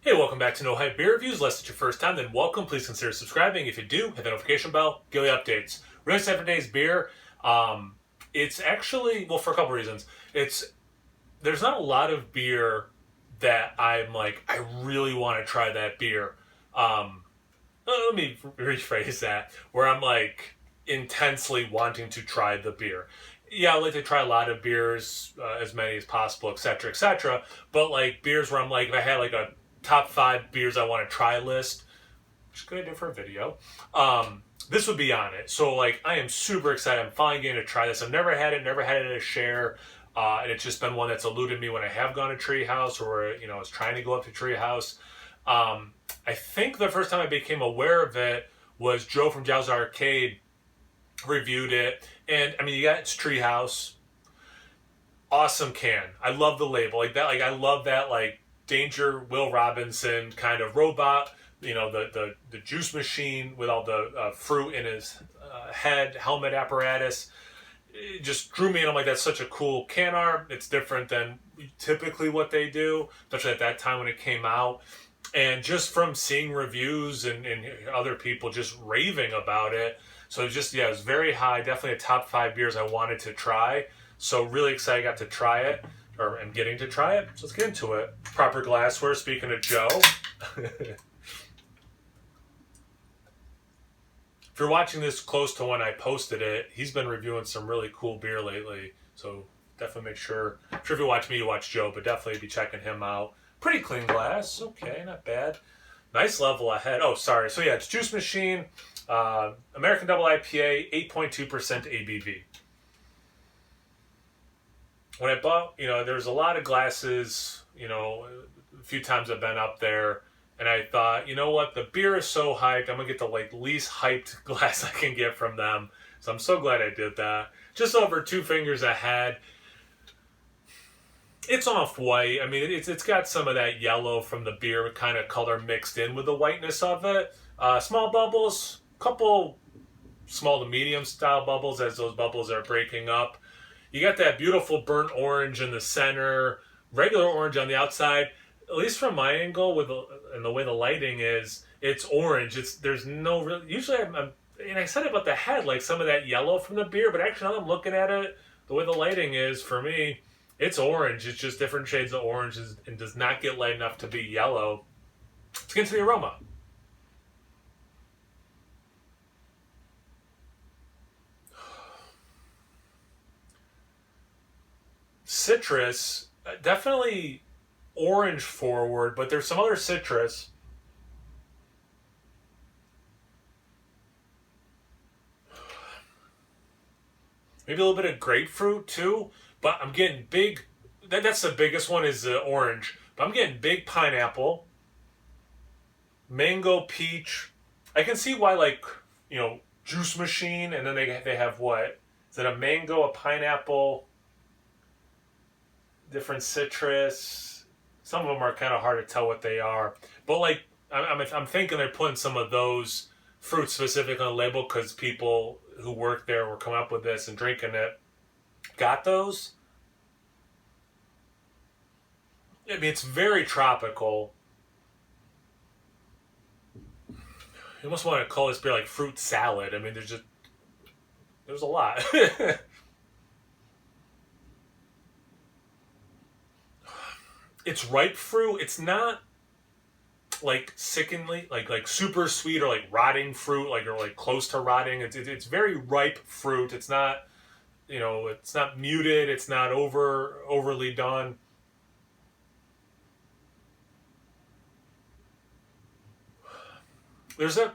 Hey, welcome back to No Hype Beer Reviews. Unless it's your first time, then welcome. Please consider subscribing. If you do, hit the notification bell, get the updates. We're going to today's beer. It's actually, well, for a couple reasons. There's not a lot of beer that I'm like, I really want to try that beer. Um, Let me rephrase that, where I'm like intensely wanting to try the beer. Yeah, I like to try a lot of beers, as many as possible, etc., etc. But like beers where I'm like, if I had like a top five beers I want to try list, which is good idea for a video, this would be on it. So like, I am super excited. I'm finally getting to try this. I've never had it at a share. And it's just been one that's eluded me when I have gone to Treehouse or I was trying to go up to Treehouse. I think the first time I became aware of it was Joe from Jow's Arcade reviewed it, and I mean, you got it's Treehouse, awesome can. I love the label like that. Like I love that like Danger Will Robinson kind of robot. The juice machine with all the fruit in his head, helmet apparatus. It just drew me in. I'm like, that's such a cool can art. It's different than typically what they do, especially at that time when it came out. And just from seeing reviews and other people just raving about it, so just yeah, it was very high. Definitely a top five beers I wanted to try. So really excited I got to try it, or am getting to try it. So let's get into it. Proper glassware. Speaking of Joe, if you're watching this close to when I posted it, he's been reviewing some really cool beer lately. So definitely make sure. I'm sure if you watch me, you watch Joe, but definitely be checking him out. Pretty clean glass. Okay, not bad. Nice level ahead. Oh, sorry. So yeah, it's Juice Machine, American Double IPA, 8.2% ABV. When I bought, there's a lot of glasses. A few times I've been up there, and I thought, you know what, the beer is so hyped. I'm gonna get the like least hyped glass I can get from them. So I'm so glad I did that. Just over two fingers ahead. It's off white. I mean, it's got some of that yellow from the beer kind of color mixed in with the whiteness of it. Small bubbles, couple small to medium style bubbles as those bubbles are breaking up. You got that beautiful burnt orange in the center, regular orange on the outside. At least from my angle, and the way the lighting is, it's orange. There's no real. Usually, and I said about the head, like some of that yellow from the beer, but actually now that I'm looking at it, the way the lighting is for me, it's orange. It's just different shades of orange and does not get light enough to be yellow. Let's get into the aroma. Citrus, definitely orange forward, but there's some other citrus. Maybe a little bit of grapefruit too, but I'm getting big. That's the biggest one is the orange, but I'm getting big pineapple, mango, peach. I can see why juice machine, and then they have what? Is it a mango, a pineapple, different citrus? Some of them are kind of hard to tell what they are, but like I'm thinking they're putting some of those fruits specific on the label because people who work there were coming up with this and drinking it. Got those? I mean, it's very tropical. You almost want to call this beer like fruit salad. I mean, there's a lot. It's ripe fruit. It's not like sickeningly like super sweet or like rotting fruit, like or like close to rotting. It's very ripe fruit. It's not it's not muted. It's not overly done. There's a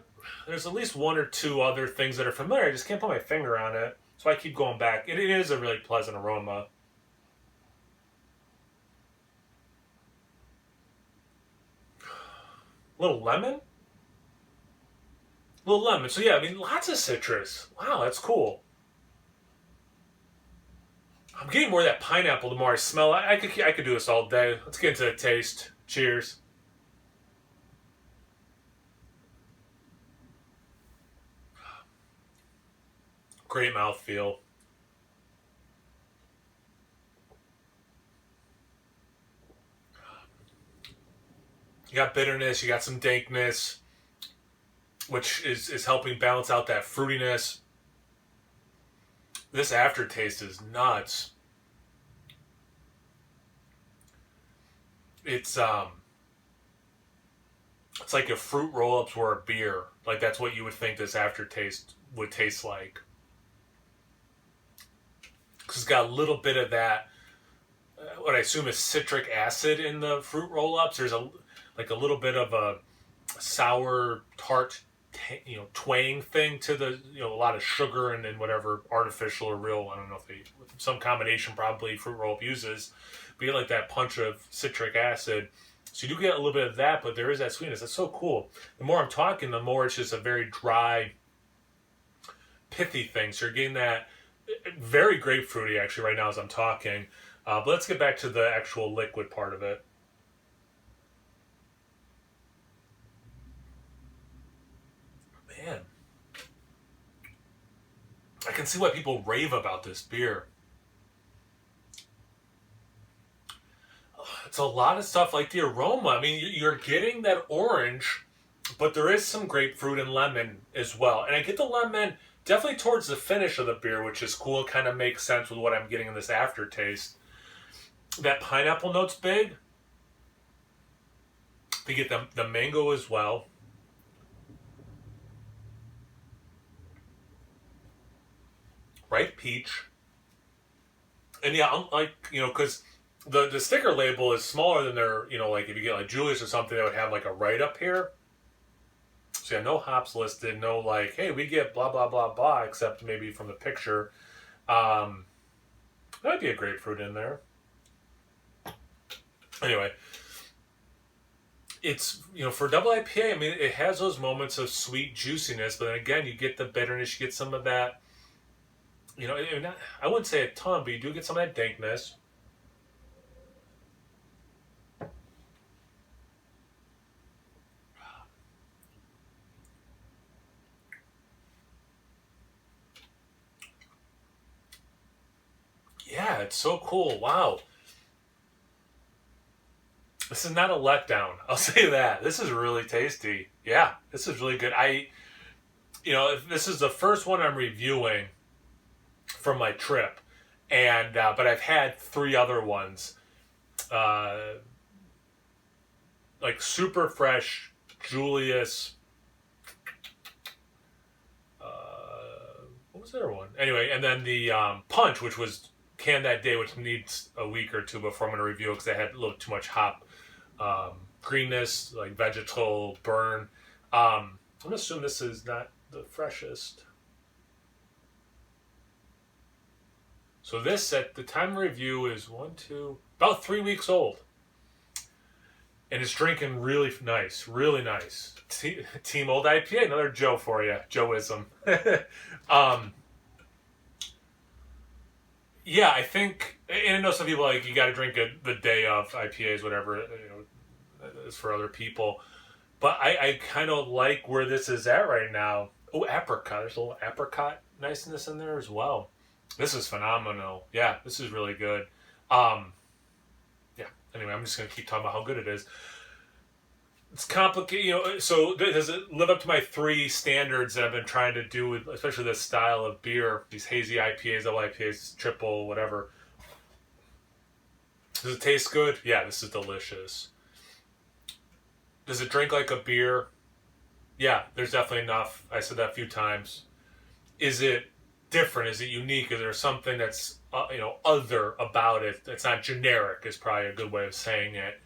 there's at least one or two other things that are familiar. I just can't put my finger on it, so I keep going back. It is a really pleasant aroma. A little lemon, a little lemon. So yeah, I mean, lots of citrus. Wow, that's cool. I'm getting more of that pineapple the more I smell it. I could do this all day. Let's get into the taste. Cheers. Great mouthfeel. You got bitterness, you got some dankness, which is helping balance out that fruitiness. This aftertaste is nuts. It's like if fruit roll-ups were a beer. Like that's what you would think this aftertaste would taste like. Because it's got a little bit of that, what I assume is citric acid in the fruit roll-ups. There's a little bit of a sour, tart, twang thing to the, a lot of sugar and whatever artificial or real, I don't know if they, some combination probably fruit roll-up uses. But you get like that punch of citric acid. So you do get a little bit of that, but there is that sweetness. That's so cool. The more I'm talking, the more it's just a very dry, pithy thing. So you're getting that very grapefruity actually right now as I'm talking. But let's get back to the actual liquid part of it. Man, I can see why people rave about this beer. It's a lot of stuff like the aroma. I mean, you're getting that orange, but there is some grapefruit and lemon as well. And I get the lemon definitely towards the finish of the beer, which is cool. It kind of makes sense with what I'm getting in this aftertaste. That pineapple note's big. You get the mango as well. Ripe peach. And yeah, because the sticker label is smaller than their, like if you get like Julius or something, they would have like a write up here. So yeah, no hops listed, no like, hey, we get blah, blah, blah, blah, except maybe from the picture. There might be a grapefruit in there. Anyway, it's, for double IPA, I mean, it has those moments of sweet juiciness, but then again, you get the bitterness, you get some of that, I wouldn't say a ton, but you do get some of that dankness. Yeah, it's so cool. Wow. This is not a letdown. I'll say that. This is really tasty. Yeah, this is really good. This is the first one I'm reviewing from my trip, and but I've had 3 other ones, like Super Fresh, Julius. What was the other one? Anyway, and then the Punch, which was canned that day, which needs a week or 2 before I'm going to review it because I had a little too much hop greenness, like vegetal burn. I'm going to assume this is not the freshest. So this, at the time of review, is about 3 weeks old. And it's drinking really nice, really nice. Team Old IPA, another Joe for you, Joeism. Yeah, I think, and I know some people like you got to drink it the day of IPAs, whatever, is for other people. But I kind of like where this is at right now. Oh, apricot. There's a little apricot niceness in there as well. This is phenomenal. Yeah, this is really good. Yeah, anyway, I'm just going to keep talking about how good it is. It's complicated, so does it live up to my 3 standards that I've been trying to do with, especially this style of beer, these hazy IPAs, double IPAs, triple, whatever. Does it taste good? Yeah, this is delicious. Does it drink like a beer? Yeah, there's definitely enough. I said that a few times. Is it different? Is it unique? Is there something that's, other about it? It's not generic is probably a good way of saying it.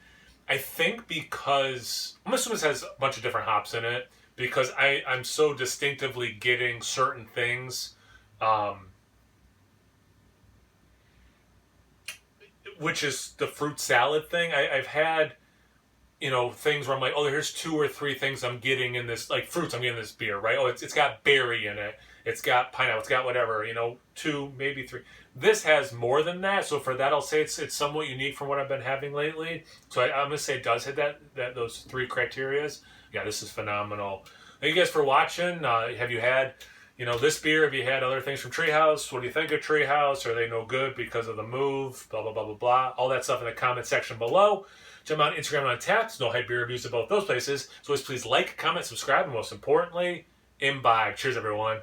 I think because, I'm assuming this has a bunch of different hops in it, because I'm so distinctively getting certain things, which is the fruit salad thing. I've had, things where I'm like, oh, here's 2 or 3 things I'm getting in this, like fruits I'm getting in this beer, right? Oh, it's got berry in it. It's got pineapple. It's got whatever, 2, maybe 3. This has more than that, so for that I'll say it's somewhat unique from what I've been having lately. So I'm going to say it does hit those 3 criterias. Yeah, this is phenomenal. Thank you guys for watching. Have you had, this beer? Have you had other things from Treehouse? What do you think of Treehouse? Are they no good because of the move? Blah, blah, blah, blah, blah. All that stuff in the comment section below. Check them out on Instagram and on Taps. No hype beer reviews at both those places. So always please like, comment, subscribe, and most importantly, imbibe. Cheers, everyone.